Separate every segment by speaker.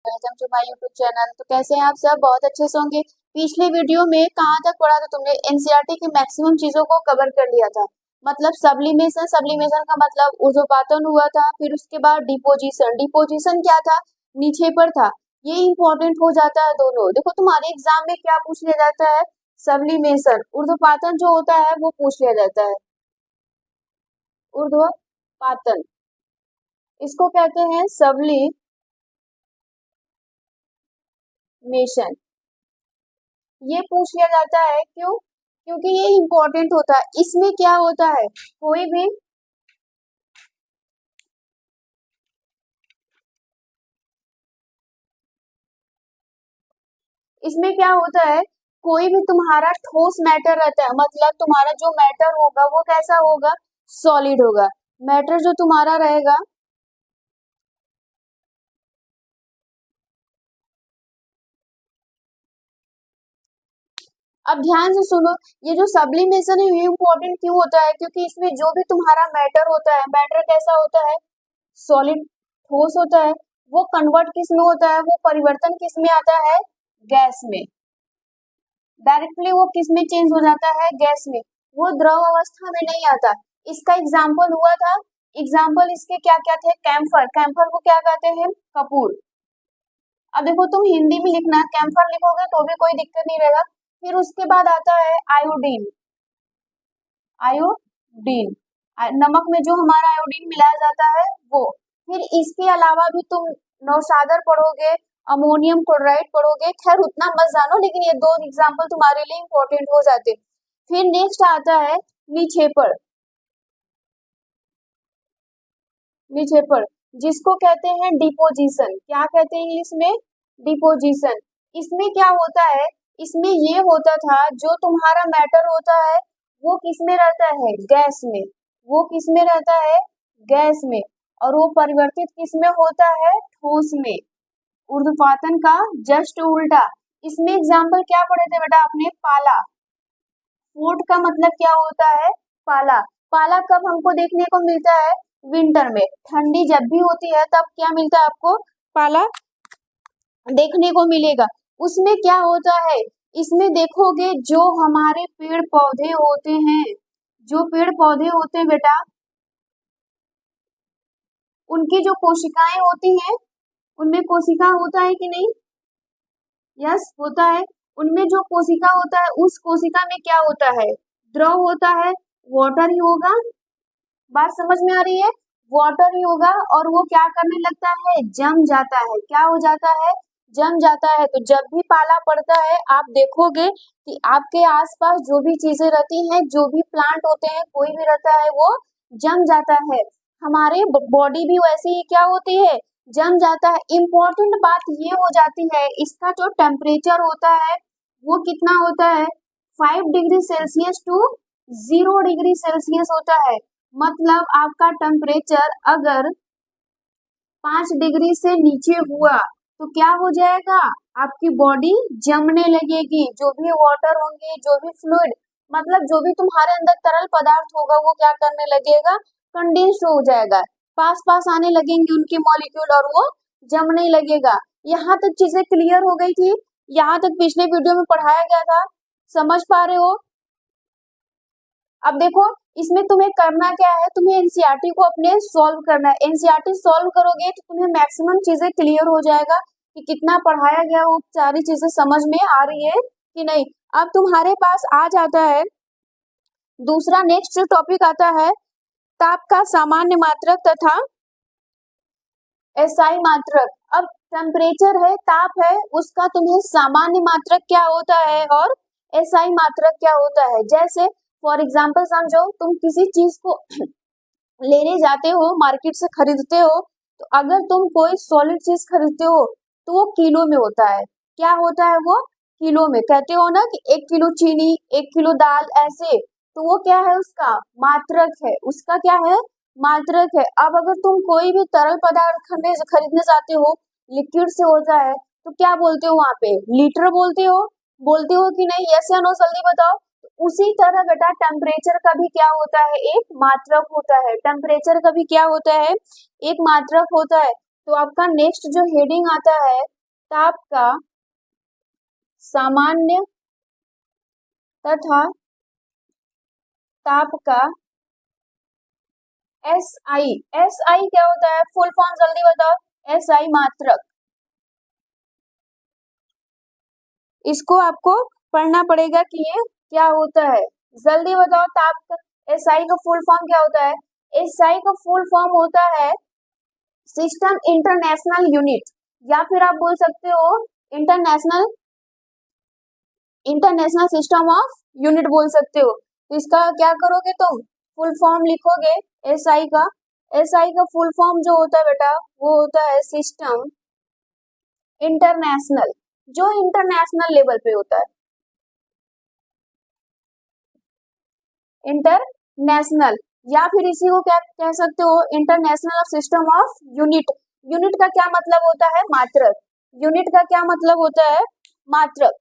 Speaker 1: Welcome to my YouTube channel. तो कैसे हैं आप सब? बहुत अच्छे से होंगे। पिछले वीडियो में कहाँ तक पढ़ा था तुमने? एनसीईआरटी की मैक्सिमम चीजों को कवर कर लिया था। मतलब सब्लिमेशन, सब्लिमेशन का मतलब ऊर्ध्वपातन हुआ था। फिर उसके बाद डिपोजिशन, डिपोजिशन क्या था? नीचे पर था। ये इंपॉर्टेंट हो जाता है दोनों। देखो तुम्हारे एग्जाम में क्या पूछ लिया जाता है? सब्लिमेशन, ऊर्ध्वपातन जो होता है वो पूछ लिया जाता है। ऊर्ध्वपातन इसको कहते हैं सब्लिमेशन। ये पूछ लिया जाता है क्यों? क्योंकि ये इंपॉर्टेंट होता है। इसमें क्या होता है? कोई भी इसमें क्या होता है? कोई भी तुम्हारा ठोस मैटर रहता है, मतलब तुम्हारा जो मैटर होगा वो कैसा होगा? सॉलिड होगा। मैटर जो तुम्हारा रहेगा, अब ध्यान से सुनो। ये जो सब्लिमेशन है ये इंपॉर्टेंट क्यों होता है? क्योंकि इसमें जो भी तुम्हारा मैटर होता है, मैटर कैसा होता है? सॉलिड, ठोस होता है। वो कन्वर्ट किस में होता है? वो परिवर्तन किस में आता है? गैस में। डायरेक्टली वो किस में चेंज हो जाता है? गैस में। वो द्रव अवस्था में नहीं आता। इसका एग्जाम्पल हुआ था। एग्जाम्पल इसके क्या क्या थे? कैम्फर, कैम्फर को क्या कहते हैं? कपूर। अब देखो तुम हिंदी में लिखना, कैम्फर लिखोगे तो भी कोई दिक्कत नहीं रहेगा। फिर उसके बाद आता है आयोडीन। आयोडीन, नमक में जो हमारा आयोडीन मिलाया जाता है वो। फिर इसके अलावा भी तुम नौशादर पढ़ोगे, अमोनियम क्लोराइड पढ़ोगे। खैर उतना मत जानो, लेकिन ये दो एग्जाम्पल तुम्हारे लिए इंपॉर्टेंट हो जाते। फिर नेक्स्ट आता है निक्षेपण। निक्षेपण जिसको कहते हैं डिपोजिशन। क्या कहते हैं इसमें? डिपोजिशन। इसमें क्या होता है? इसमें ये होता था जो तुम्हारा मैटर होता है वो किस में रहता है? गैस में। वो किस में रहता है? गैस में। और वो परिवर्तित किस में होता है? ठोस में। ऊर्ध्वपातन का जस्ट उल्टा। इसमें एग्जाम्पल क्या पढ़े थे बेटा आपने? पाला। फूड का मतलब क्या होता है? पाला। पाला कब हमको देखने को मिलता है? विंटर में। ठंडी जब भी होती है तब क्या मिलता है आपको? पाला देखने को मिलेगा। उसमें क्या होता है? इसमें देखोगे जो हमारे पेड़ पौधे होते हैं, जो पेड़ पौधे होते हैं बेटा, उनकी जो कोशिकाएं होती हैं, उनमें कोशिका होता है कि नहीं? यस होता है। उनमें जो कोशिका होता है उस कोशिका में क्या होता है? द्रव होता है। वाटर ही होगा। बात समझ में आ रही है? वाटर ही होगा। और वो क्या करने लगता है? जम जाता है। क्या हो जाता है? जम जाता है। तो जब भी पाला पड़ता है आप देखोगे कि आपके आसपास जो भी चीजें रहती हैं, जो भी प्लांट होते हैं, कोई भी रहता है वो जम जाता है। हमारे बॉडी भी वैसे ही क्या होती है? जम जाता है। इम्पोर्टेंट बात ये हो जाती है, इसका जो टेम्परेचर होता है वो कितना होता है? 5 degree Celsius to 0 degree Celsius होता है। मतलब आपका टेम्परेचर अगर 5 डिग्री से नीचे हुआ तो क्या हो जाएगा? आपकी बॉडी जमने लगेगी। जो भी वाटर होंगे, जो भी फ्लूइड, मतलब जो भी तुम्हारे अंदर तरल पदार्थ होगा वो क्या करने लगेगा? कंडेंस्ड हो जाएगा। पास पास आने लगेंगे उनके मॉलिक्यूल और वो जमने लगेगा। यहाँ तक चीजें क्लियर हो गई थी? यहाँ तक पिछले वीडियो में पढ़ाया गया था। समझ पा रहे हो? अब देखो इसमें तुम्हें करना क्या है? तुम्हें एनसीईआरटी को अपने सॉल्व करना है। एनसीईआरटी सॉल्व करोगे तो तुम्हें मैक्सिमम चीजें क्लियर हो जाएगा कि कितना पढ़ाया गया, वो सारी चीजें समझ में आ रही है कि नहीं। अब तुम्हारे पास आ जाता है दूसरा, नेक्स्ट जो टॉपिक आता है ताप का सामान्य मात्रक तथा एसआई मात्रक। अब टेम्परेचर है, ताप है, उसका तुम्हें सामान्य मात्रक क्या होता है और एसआई मात्रक क्या होता है। जैसे फॉर एग्जाम्पल समझो, तुम किसी चीज को लेने जाते हो, मार्केट से खरीदते हो, तो अगर तुम कोई सॉलिड चीज खरीदते हो तो वो किलो में होता है। क्या होता है वो? किलो में। कहते हो ना कि 1 किलो चीनी, 1 किलो दाल, ऐसे। तो वो क्या है? उसका मात्रक है। उसका क्या है? मात्रक है। अब अगर तुम कोई भी तरल पदार्थ खरीदने जाते हो, लिक्विड से होता है, तो क्या बोलते हो वहां पे? लीटर बोलते हो? बोलते हो कि नहीं? यस या नो, जल्दी बताओ। उसी तरह बेटा टेम्परेचर का भी क्या होता है? एक मात्रक होता है। टेम्परेचर का भी क्या होता है? एक मात्रक होता है। तो आपका नेक्स्ट जो हेडिंग आता है ताप का सामान्य तथा ताप का SI। SI क्या होता है? फुल फॉर्म जल्दी बताओ। SI मात्रक। इसको आपको पढ़ना पड़ेगा कि ये क्या होता है। जल्दी बताओ। ताप का SI का फुल फॉर्म क्या होता है? SI का फुल फॉर्म होता है सिस्टम इंटरनेशनल यूनिट, या फिर आप बोल सकते हो international international system of unit बोल सकते हो। तो इसका क्या करोगे तुम? फुल फॉर्म लिखोगे SI का। SI का फुल फॉर्म जो होता है बेटा वो होता है सिस्टम इंटरनेशनल, जो इंटरनेशनल लेवल पे होता है। इंटरनेशनल, या फिर इसी को क्या कह सकते हो? International system of unit. Unit का क्या मतलब होता है? मात्रक। यूनिट का क्या मतलब होता है? मात्रक।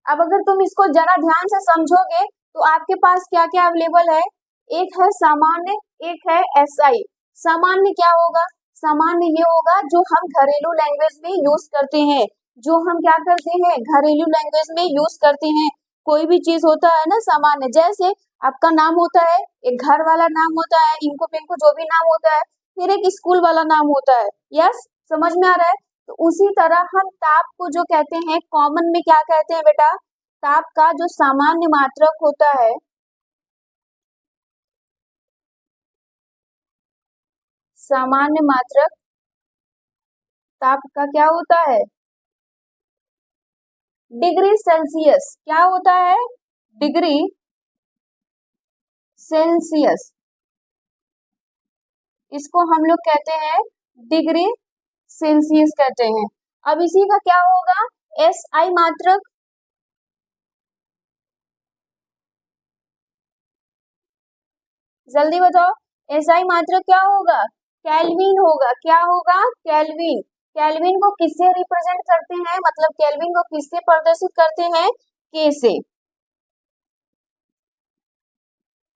Speaker 1: अब अगर तुम इसको जरा ध्यान से समझोगे तो आपके पास क्या क्या अवेलेबल है। एक है सामान्य, एक है SI। सामान्य क्या होगा? सामान्य ये होगा जो हम घरेलू लैंग्वेज में यूज करते हैं, जो हम क्या करते हैं घरेलू लैंग्वेज में यूज करते हैं। कोई भी चीज होता है ना सामान्य, जैसे आपका नाम होता है, एक घर वाला नाम होता है, इनको पिंको जो भी नाम होता है, फिर एक स्कूल वाला नाम होता है। यस, समझ में आ रहा है? तो उसी तरह हम ताप को जो कहते हैं कॉमन में क्या कहते हैं बेटा? ताप का जो सामान्य मात्रक होता है, सामान्य मात्रक ताप का क्या होता है? Degree Celsius. क्या होता है? Degree Celsius. इसको हम लोग कहते हैं डिग्री सेल्सियस कहते हैं। अब इसी का क्या होगा? SI मात्रक। जल्दी बताओ। SI मात्रक क्या होगा? केल्विन होगा। क्या होगा? केल्विन। केल्विन को किससे रिप्रेजेंट करते हैं? मतलब केल्विन को किससे प्रदर्शित करते हैं? K से।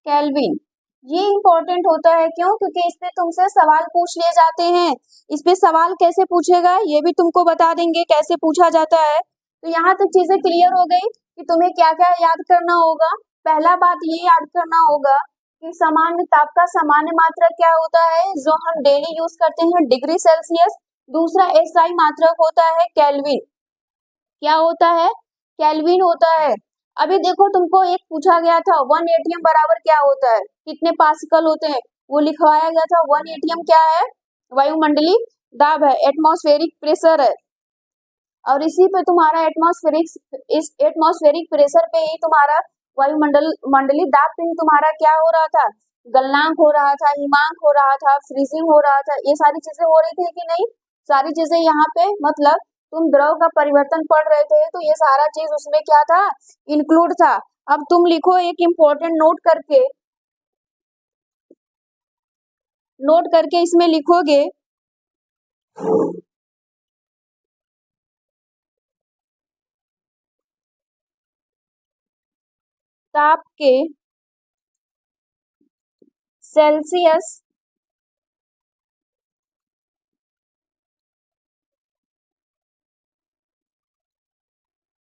Speaker 1: केल्विन। ये इंपॉर्टेंट होता है, क्यों? क्योंकि इस पे तुमसे सवाल पूछ लिए जाते हैं। इस पे सवाल कैसे पूछेगा ये भी तुमको बता देंगे, कैसे पूछा जाता है। तो यहाँ तक चीजें क्लियर हो गई कि तुम्हें क्या क्या याद करना होगा। पहला बात ये याद करना होगा कि सामान्य ताप का सामान्य मात्रक क्या होता है, जो हम डेली यूज करते हैं, डिग्री सेल्सियस। दूसरा SI मात्रक होता है केल्विन। क्या होता है? केल्विन होता है। अभी देखो तुमको एक पूछा गया था 1 ATM बराबर क्या होता है, कितने पास्कल होते हैं, वो लिखवाया गया था। 1 ATM क्या है? वायुमंडलीय दाब है, एटमॉस्फेरिक प्रेशर है। और इसी पे तुम्हारा इस एटमॉस्फेरिक प्रेशर पे ही तुम्हारा मंडलीय दाब पे ही तुम्हारा क्या हो रहा था? गलनांक हो रहा था, हिमांक हो रहा था, फ्रीजिंग हो रहा था। ये सारी चीजें हो रही थी कि नहीं? सारी चीजें यहाँ पे, मतलब तुम द्रव का परिवर्तन पढ़ रहे थे तो ये सारा चीज उसमें क्या था? इंक्लूड था। अब तुम लिखो एक इम्पोर्टेंट नोट करके इसमें लिखोगे ताप के सेल्सियस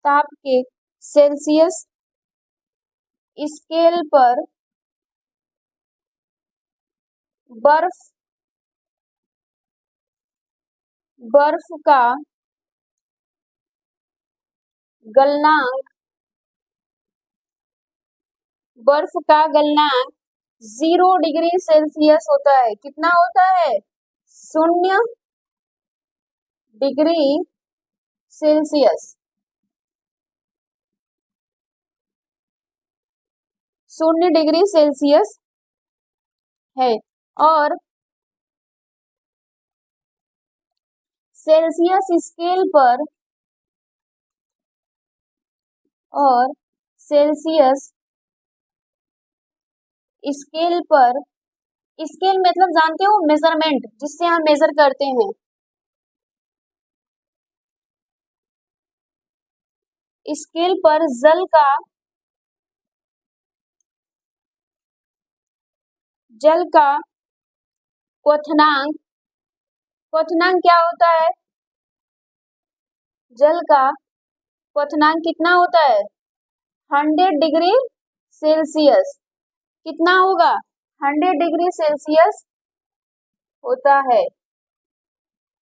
Speaker 1: ताप के सेल्सियस स्केल पर बर्फ का गलनांक 0 डिग्री सेल्सियस होता है। कितना होता है? 0 डिग्री सेल्सियस। 0 डिग्री सेल्सियस है। और सेल्सियस स्केल पर और सेल्सियस स्केल पर, स्केल मतलब जानते हो मेजरमेंट, जिससे हम मेजर करते हैं। स्केल पर जल का क्वथनांक क्वथनांक क्या होता है? जल का क्वथनांक कितना होता है? 100 डिग्री सेल्सियस। कितना होगा? 100 डिग्री सेल्सियस होता है।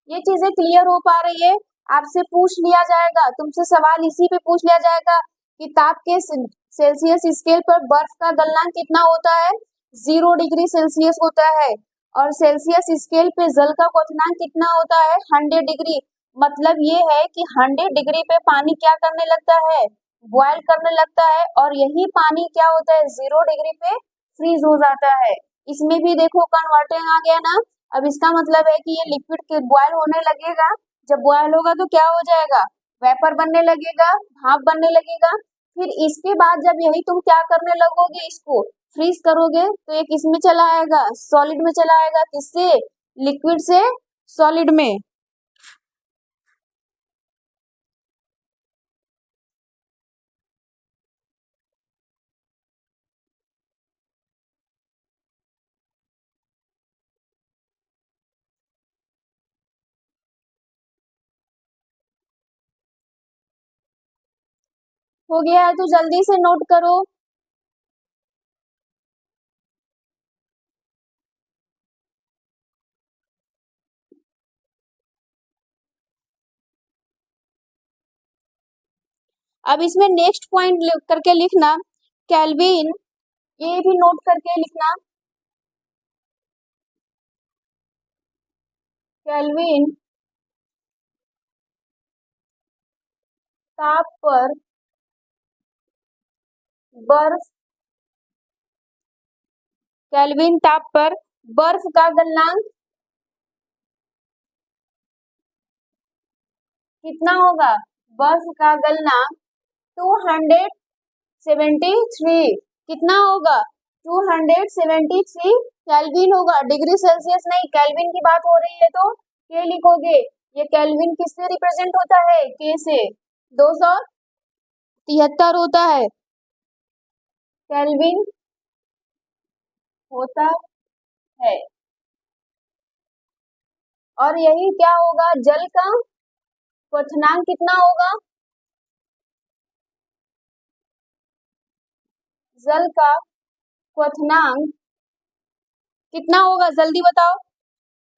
Speaker 1: ये चीजें क्लियर हो पा रही है? आपसे पूछ लिया जाएगा, तुमसे सवाल इसी पे पूछ लिया जाएगा कि ताप के सेल्सियस स्केल पर बर्फ का गलनांक कितना होता है? 0 डिग्री सेल्सियस होता है। और सेल्सियस स्केल पे जल का क्वथनांक कितना होता है? 100 डिग्री। मतलब ये है कि 100 डिग्री पे पानी क्या करने लगता है? बॉयल करने लगता है, और यही पानी क्या होता है? 0 डिग्री पे फ्रीज हो जाता है। इसमें भी देखो कन्वर्टिंग आ गया ना। अब इसका मतलब है कि ये लिक्विड के बॉयल होने लगेगा। जब बॉयल होगा तो क्या हो जाएगा? वेपर बनने लगेगा, भाप बनने लगेगा। फिर इसके बाद जब यही तुम क्या करने लगोगे, इसको फ्रीज करोगे, तो एक इसमें चला आएगा, सॉलिड में चला आएगा। किससे? लिक्विड से सॉलिड में। हो गया है तो जल्दी से नोट करो। अब इसमें नेक्स्ट पॉइंट करके लिखना केल्विन। ये भी नोट करके लिखना केल्विन ताप पर बर्फ, केल्विन ताप पर बर्फ का गलनांक कितना होगा? बर्फ का गलनांक 273। कितना होगा? 273 केल्विन होगा, डिग्री सेल्सियस नहीं। केल्विन की बात हो रही है तो के लिखोगे। ये केल्विन किससे रिप्रेजेंट होता है? के से। 273 होता है केल्विन होता है। और यही क्या होगा? जल का क्वथनांक कितना होगा? जल का क्वथनांक कितना होगा? जल्दी बताओ।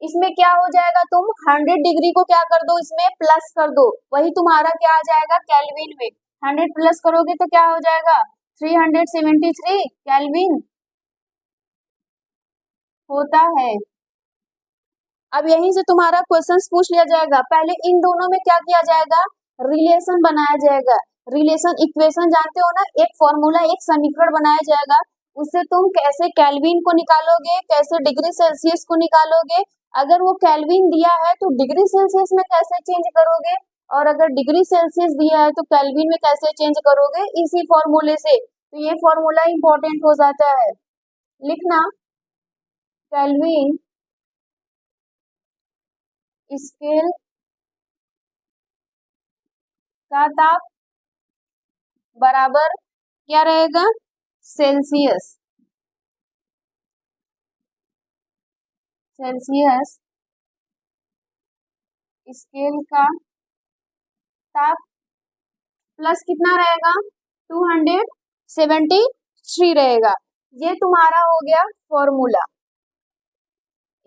Speaker 1: इसमें क्या हो जाएगा? तुम 100 डिग्री को क्या कर दो? इसमें प्लस कर दो, वही तुम्हारा क्या आ जाएगा? केल्विन में 100 प्लस करोगे तो क्या हो जाएगा? 373 केल्विन होता है। अब यहीं से तुम्हारा क्वेश्चंस पूछ लिया जाएगा। पहले इन दोनों में क्या किया जाएगा? रिलेशन बनाया जाएगा। रिलेशन इक्वेशन जानते हो ना, एक फॉर्मूला, एक समीकरण बनाया जाएगा। उससे तुम कैसे केल्विन को निकालोगे, कैसे डिग्री सेल्सियस को निकालोगे। अगर वो केल्विन दिया है तो डिग्री सेल्सियस में कैसे चेंज करोगे, और अगर डिग्री सेल्सियस दिया है तो केल्विन में कैसे चेंज करोगे, इसी फॉर्मूले से। तो ये फॉर्मूला इंपॉर्टेंट हो जाता है। लिखना केल्विन स्केल का ताप बराबर क्या रहेगा? सेल्सियस। सेल्सियस स्केल का ताप प्लस कितना रहेगा? 273 रहेगा। ये तुम्हारा हो गया फॉर्मूला।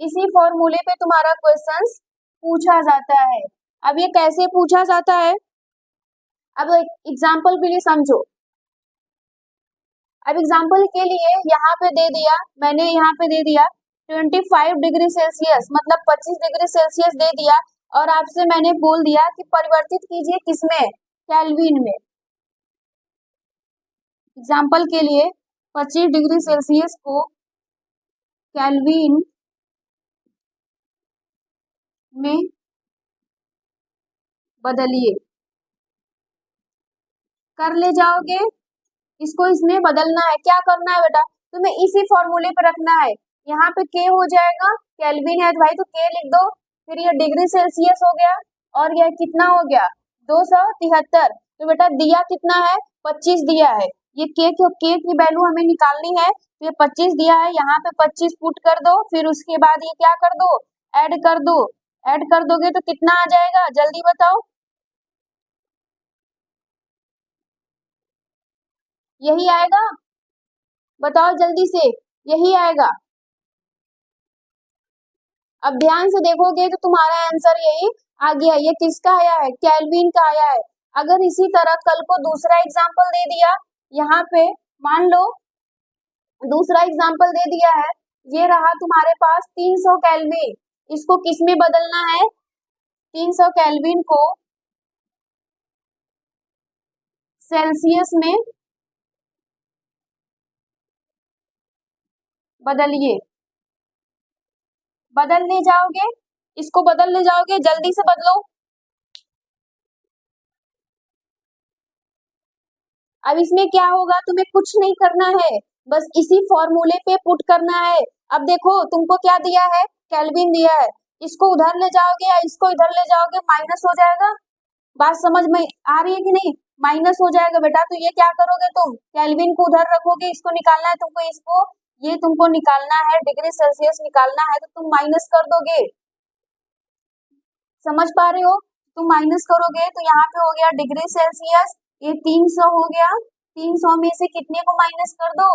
Speaker 1: इसी फॉर्मूले पे तुम्हारा क्वेश्चंस पूछा जाता है। अब ये कैसे पूछा जाता है? अब एग्जाम्पल के लिए समझो। अब एग्जाम्पल के लिए यहाँ पे दे दिया, मैंने यहाँ पे दे दिया 25 डिग्री सेल्सियस, मतलब 25 डिग्री सेल्सियस दे दिया, और आपसे मैंने बोल दिया कि परिवर्तित कीजिए किसमें? केल्विन में। एग्जाम्पल के लिए 25 डिग्री सेल्सियस को केल्विन में बदलिए। कर ले जाओगे, इसको इसमें बदलना है। क्या करना है बेटा? तुम्हें इसी फॉर्मूले पे रखना है। यहाँ पे के हो जाएगा, केल्विन है तो भाई तो के लिख दो। फिर ये डिग्री सेल्सियस हो गया, और यह कितना हो गया? 273। तो बेटा दिया कितना है? 25 दिया है। ये के की वैल्यू हमें निकालनी है, तो ये 25 दिया है, यहाँ पे 25 पुट कर दो। फिर उसके बाद ये क्या कर दो? ऐड कर दो। ऐड कर दोगे तो कितना आ जाएगा, जल्दी बताओ। यही आएगा, बताओ जल्दी से, यही आएगा। अब ध्यान से देखोगे तो तुम्हारा आंसर यही आ गया। ये किसका आया है, केल्विन का आया है। अगर इसी तरह कल को दूसरा एग्जाम्पल दे दिया, यहाँ पे मान लो दूसरा एग्जाम्पल दे दिया है, ये रहा तुम्हारे पास 300 केल्विन, इसको किस में बदलना है, 300 केल्विन को सेल्सियस में बदलिए। बदलने जाओगे, इसको बदलने जाओगे, जल्दी से बदलो। अब इसमें क्या होगा, तुम्हें कुछ नहीं करना है, बस इसी फॉर्मूले पे पुट करना है। अब देखो तुमको क्या दिया है, केल्विन दिया है, इसको उधर ले जाओगे या इसको इधर ले जाओगे, माइनस हो जाएगा। बात समझ में आ रही है कि नहीं, माइनस हो जाएगा बेटा। तो ये क्या करोगे तुम, केल्विन को उधर रखोगे, इसको निकालना है तुमको, इसको ये तुमको निकालना है, डिग्री सेल्सियस निकालना है, तो तुम माइनस कर दोगे। समझ पा रहे हो, तुम माइनस करोगे तो यहाँ पे हो गया डिग्री सेल्सियस, ये 300 हो गया, 300 में से कितने को माइनस कर दो,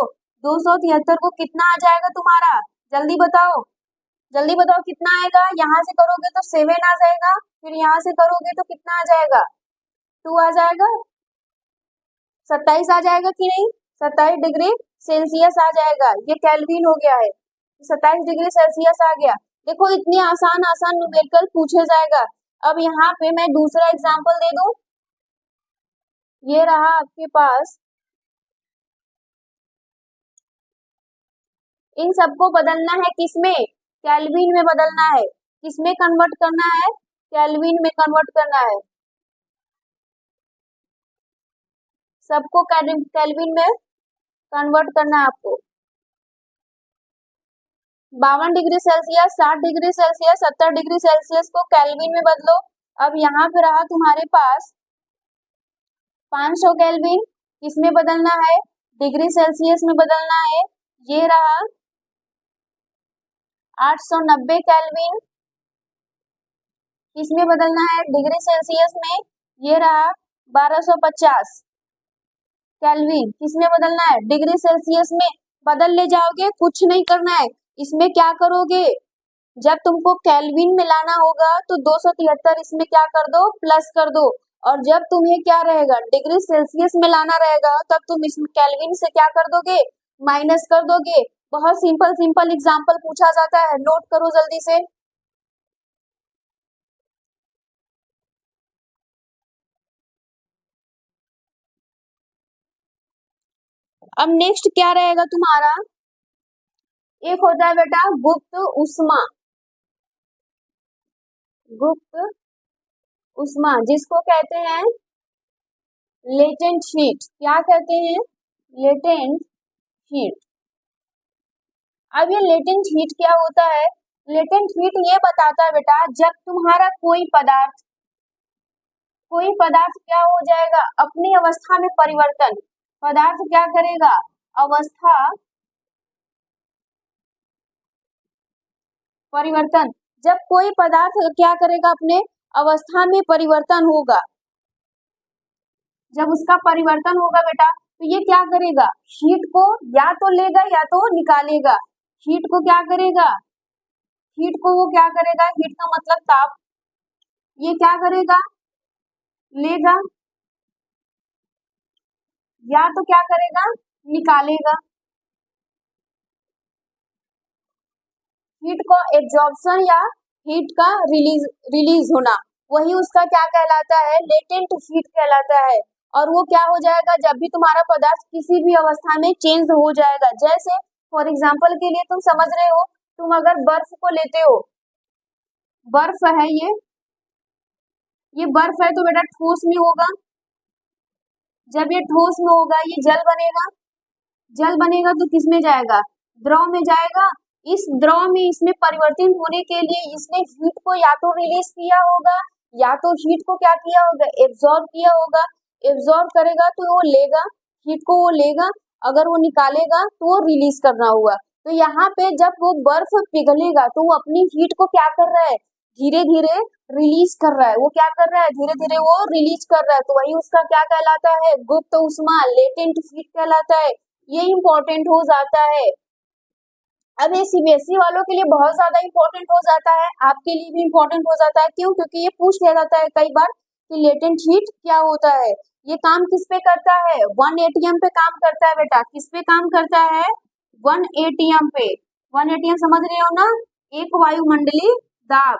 Speaker 1: 273 को, कितना आ जाएगा तुम्हारा, जल्दी बताओ, जल्दी बताओ कितना आएगा। यहाँ से करोगे तो 7 आ जाएगा, फिर यहाँ से करोगे तो कितना आ जाएगा, 2 आ जाएगा, 27 आ जाएगा कि नहीं, 27 डिग्री सेल्सियस आ जाएगा। ये केल्विन हो गया है, 27 डिग्री सेल्सियस आ गया। देखो इतनी आसान आसान न्यूमेरिकल पूछे जाएगा। अब यहाँ पे मैं दूसरा एग्जांपल दे दूं, ये रहा आपके पास, इन सबको बदलना है किसमें, केल्विन में बदलना है। किसमें कन्वर्ट करना है, केल्विन में कन्वर्ट करना है, सबको केल्विन में कन्वर्ट करना है आपको। 52 degree Celsius, 60 degree Celsius, 70 degree Celsius को केल्विन में बदलो। अब यहाँ पे रहा तुम्हारे पास 500 केल्विन, किसमें बदलना है, डिग्री सेल्सियस में बदलना है। ये रहा 890 केल्विन, किसमें बदलना है, डिग्री सेल्सियस में। ये रहा 1250 केल्विन, किसमें बदलना है, डिग्री सेल्सियस में। बदल ले जाओगे, कुछ नहीं करना है। इसमें क्या करोगे, जब तुमको केल्विन में लाना होगा तो 273 इसमें क्या कर दो, प्लस कर दो। और जब तुम्हें क्या रहेगा, डिग्री सेल्सियस में लाना रहेगा, तब तुम इसमें केल्विन से क्या कर दोगे, माइनस कर दोगे। बहुत सिंपल सिंपल एग्जाम्पल पूछा जाता है, नोट करो जल्दी से। अब नेक्स्ट क्या रहेगा तुम्हारा, एक होता है बेटा गुप्त उष्मा, गुप्त उष्मा जिसको कहते हैं लेटेंट हीट, क्या कहते हैं, लेटेंट हीट। अब ये लेटेंट हीट क्या होता है, लेटेंट हीट ये बताता है बेटा, जब तुम्हारा कोई पदार्थ क्या हो जाएगा, अपनी अवस्था में परिवर्तन, पदार्थ क्या करेगा, अवस्था परिवर्तन, जब कोई पदार्थ क्या करेगा, अपने अवस्था में परिवर्तन होगा, जब उसका परिवर्तन होगा बेटा, तो ये क्या करेगा, हीट को या तो लेगा या तो निकालेगा। हीट को क्या करेगा, हीट को वो क्या करेगा, हीट का मतलब ताप, ये क्या करेगा, लेगा, या तो क्या करेगा, निकालेगा। हीट को एब्जॉर्प्शन या हीट का रिलीज होना, वही उसका क्या कहलाता है, लेटेंट हीट कहलाता है। और वो क्या हो जाएगा, जब भी तुम्हारा पदार्थ किसी भी अवस्था में चेंज हो जाएगा। जैसे फॉर एग्जांपल के लिए तुम समझ रहे हो, तुम अगर बर्फ को लेते हो, बर्फ है ये बर्फ है तो बेटा ठोस में होगा, जब ये ठोस में होगा ये जल बनेगा, जल बनेगा तो किस में जाएगा, द्रव में जाएगा। इस द्रव में इसमें परिवर्तित होने के लिए इसने हीट को या तो रिलीज किया होगा, या तो हीट को क्या किया होगा, एब्जॉर्ब किया होगा। एब्जॉर्ब करेगा तो वो लेगा, हीट को वो लेगा, अगर वो निकालेगा तो वो रिलीज करना हुआ। तो यहाँ पे जब वो बर्फ पिघलेगा तो वो अपनी हीट को क्या कर रहा है, धीरे धीरे रिलीज कर रहा है, वो क्या कर रहा है, धीरे धीरे वो रिलीज कर रहा है, तो वही उसका क्या कहलाता है, गुप्त ऊष्मा, लेटेंट हीट कहलाता है। ये इंपॉर्टेंट हो जाता है। अब ये सीबीएसई वालों के लिए बहुत ज्यादा इंपॉर्टेंट हो जाता है, आपके लिए भी इंपॉर्टेंट हो जाता है। क्यों? क्योंकि ये पूछ लिया जाता है कई बार कि लेटेंट हीट क्या होता है। ये काम किस पे करता है, 1 एटीएम पे काम करता है बेटा। किस पे काम करता है, 1 एटीएम पे। 1 एटीएम समझ रहे हो ना, एक वायुमंडलीय दाब।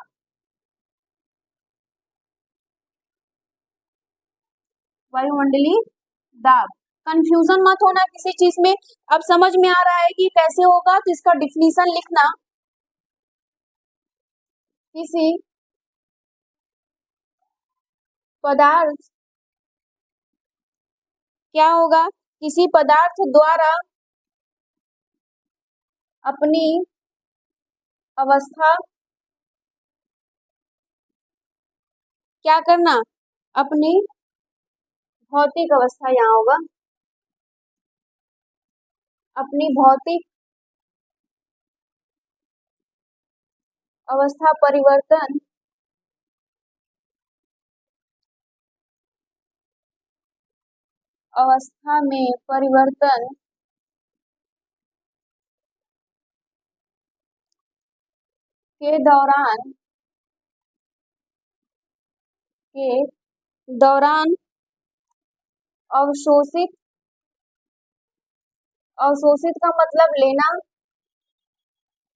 Speaker 1: वायुमंडलीय दाब। कंफ्यूजन मत होना किसी चीज में। अब समझ में आ रहा है कि कैसे होगा, तो इसका डिफिनीशन लिखना। किसी पदार्थ, क्या होगा, किसी पदार्थ द्वारा अपनी अवस्था, क्या करना, अपनी भौतिक अवस्था, यहाँ होगा अपनी भौतिक अवस्था परिवर्तन अवस्था में परिवर्तन के दौरान के दौरान अवशोषित, अवशोषित का मतलब लेना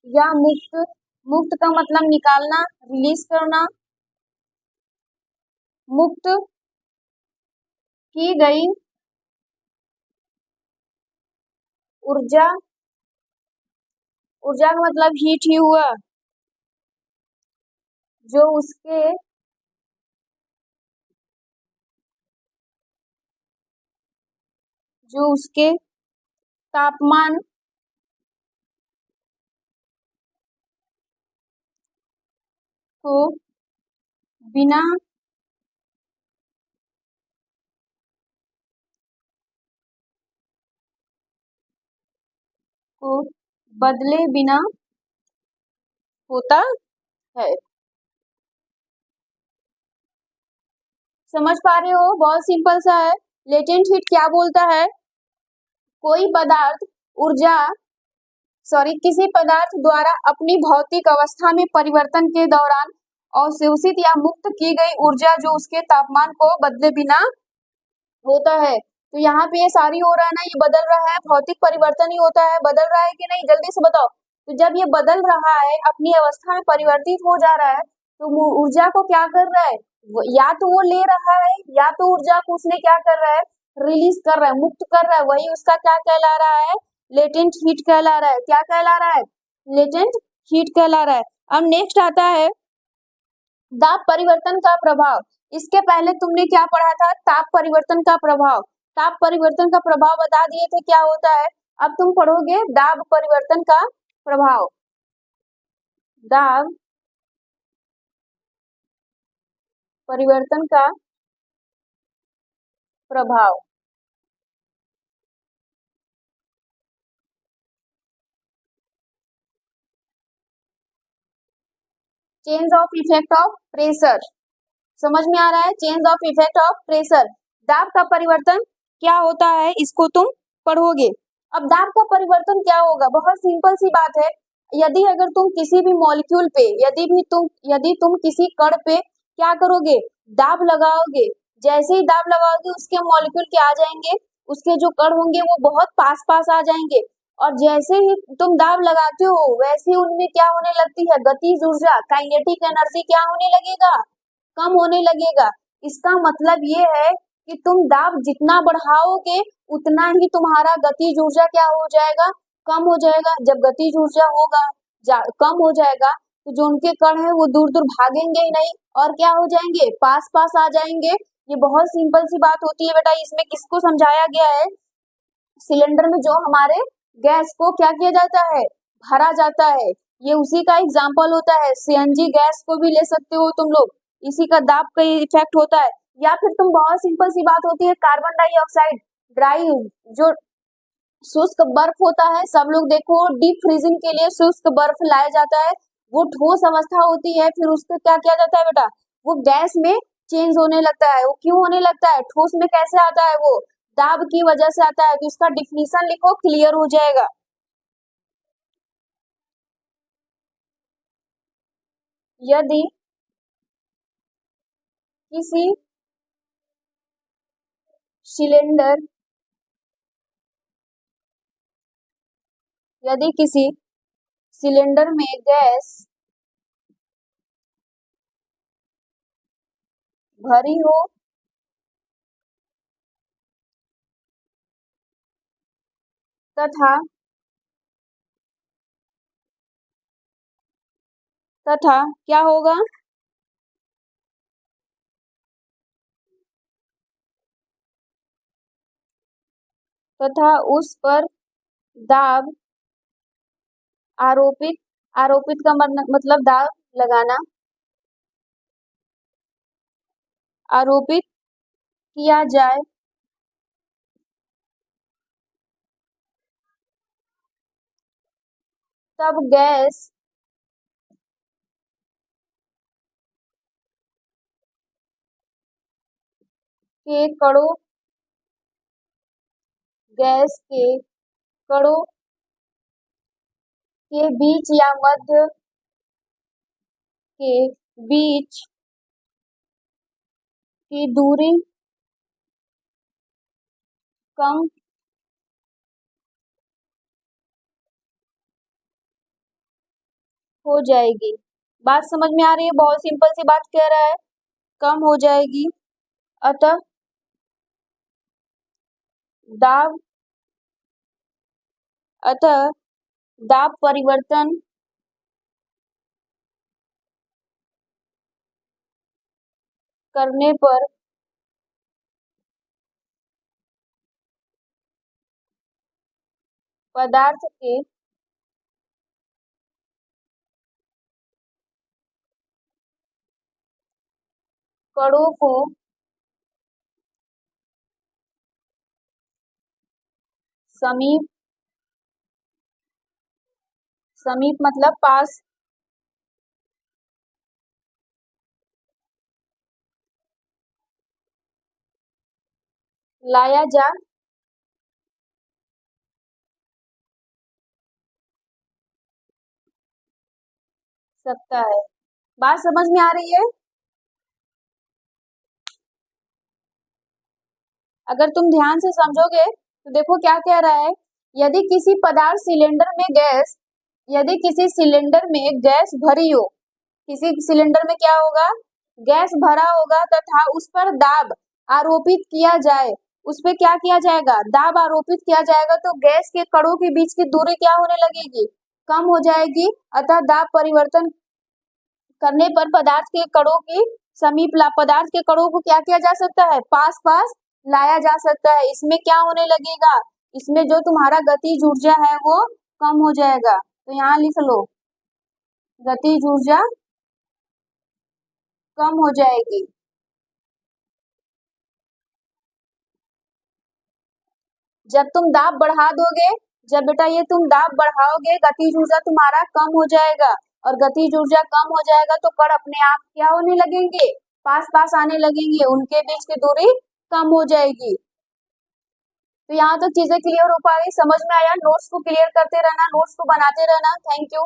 Speaker 1: या मुक्त, मुक्त का मतलब निकालना, रिलीज करना, मुक्त की गई ऊर्जा, ऊर्जा का मतलब हीट ही हुआ, जो उसके जो उसके तापमान को बिना को बदले बिना होता है। समझ पा रहे हो, बहुत सिंपल सा है। लेटेंट हीट क्या बोलता है, कोई पदार्थ ऊर्जा, सॉरी, किसी पदार्थ द्वारा अपनी भौतिक अवस्था में परिवर्तन के दौरान अवशोषित या मुक्त की गई ऊर्जा, जो उसके तापमान को बदले बिना होता है। तो यहाँ पे ये सारी हो रहा है ना, ये बदल रहा है, भौतिक परिवर्तन ही होता है। बदल रहा है कि नहीं, जल्दी से बताओ। तो जब ये बदल रहा है, अपनी अवस्था में परिवर्तित हो जा रहा है, तो वो ऊर्जा को क्या कर रहा है, या तो वो ले रहा है, या तो ऊर्जा को उसने क्या कर रहा है, रिलीज कर रहा है, मुक्त कर रहा है। वही उसका क्या कहला रहा है, लेटेंट हीट कहला रहा है। क्या कहला रहा है, लेटेंट हीट कहला रहा है। अब नेक्स्ट आता है दाब परिवर्तन का प्रभाव। इसके पहले तुमने क्या पढ़ा था, ताप परिवर्तन का प्रभाव। ताप परिवर्तन का प्रभाव बता दिए थे क्या होता है। अब तुम पढ़ोगे दाब परिवर्तन का प्रभाव। दाब परिवर्तन का प्रभाव। Change of effect of pressure, समझ में आ रहा है, change of effect of pressure. दाब का परिवर्तन क्या होता है, इसको तुम पढ़ोगे। अब दाब का परिवर्तन क्या होगा, बहुत सिंपल सी बात है। यदि अगर तुम किसी भी मॉलिक्यूल पे, यदि तुम किसी कण पे क्या करोगे, दाब लगाओगे, जैसे ही दाब लगाओगे उसके मॉलिक्यूल क्या आ जाएंगे, उसके जो कण होंगे वो बहुत पास पास आ जाएंगे। और जैसे ही तुम दाब लगाते हो, वैसे उनमें क्या होने लगती है, गतिज ऊर्जा, काइनेटिक एनर्जी क्या होने लगेगा, कम होने लगेगा। इसका मतलब ये है कि तुम दाब जितना बढ़ाओगे, उतना ही तुम्हारा गतिज ऊर्जा क्या हो जाएगा, कम हो जाएगा। जब गतिज ऊर्जा होगा, कम हो जाएगा, तो जो उनके कण है वो दूर दूर भागेंगे ही नहीं, और क्या हो जाएंगे, पास पास आ जाएंगे। ये बहुत सिंपल सी बात होती है बेटा। इसमें किसको समझाया गया है, सिलेंडर में जो हमारे गैस को क्या किया जाता है, भरा जाता है, ये उसी का एग्जाम्पल होता है। सीएनजी गैस को भी ले सकते हो तुम लोग, इसी का दाब का इफेक्ट होता है। या फिर तुम, बहुत सिंपल सी बात होती है, कार्बन डाइऑक्साइड, ड्राई, जो शुष्क बर्फ होता है, सब लोग देखो डीप फ्रीजिंग के लिए शुष्क बर्फ लाया जाता है। वो ठोस अवस्था होती है, फिर उसको क्या किया जाता है बेटा, वो गैस में चेंज होने लगता है। वो क्यों होने लगता है, ठोस में कैसे आता है, वो दाब की वजह से आता है। तो इसका डिफिनीशन लिखो, क्लियर हो जाएगा। यदि किसी सिलेंडर यदि किसी सिलेंडर में गैस भरी हो तथा क्या होगा, तथा उस पर दाब आरोपित, आरोपित का मतलब दाब लगाना, आरोपित किया जाए, तब गैस के कणों गैस के कणों के बीच या मध्य के बीच की दूरी कम हो जाएगी। बात समझ में आ रही है, बहुत सिंपल सी बात कह रहा है, कम हो जाएगी। अतः दाब अतः दाब परिवर्तन करने पर पदार्थ के कणों को समीप समीप मतलब पास लाया जा सकता है। बात समझ में आ रही है? अगर तुम ध्यान से समझोगे तो देखो क्या कह रहा है, यदि किसी पदार्थ सिलेंडर में गैस यदि किसी सिलेंडर में गैस भरी हो, किसी सिलेंडर में क्या होगा, गैस भरा होगा, तथा उस पर दाब आरोपित किया जाए, उस पर क्या किया जाएगा, दाब आरोपित किया जाएगा, तो गैस के कणों के बीच की दूरी क्या होने लगेगी, कम हो जाएगी। अतः दाब परिवर्तन करने पर पदार्थ के कणों की समीप पदार्थ के कणों को क्या किया जा सकता है, पास पास लाया जा सकता है। इसमें क्या होने लगेगा, इसमें जो तुम्हारा गतिज ऊर्जा है वो कम हो जाएगा। तो यहाँ लिख लो, गतिज ऊर्जा कम हो जाएगी। जब तुम दाब बढ़ा दोगे, जब बेटा ये तुम दाब बढ़ाओगे, गतिज ऊर्जा तुम्हारा कम हो जाएगा, और गतिज ऊर्जा कम हो जाएगा तो कण अपने आप क्या होने लगेंगे, पास पास आने लगेंगे, उनके बीच की दूरी कम हो जाएगी। तो यहाँ तक चीजें क्लियर हो पाई, समझ में आया? नोट्स को क्लियर करते रहना, नोट्स को बनाते रहना। Thank you.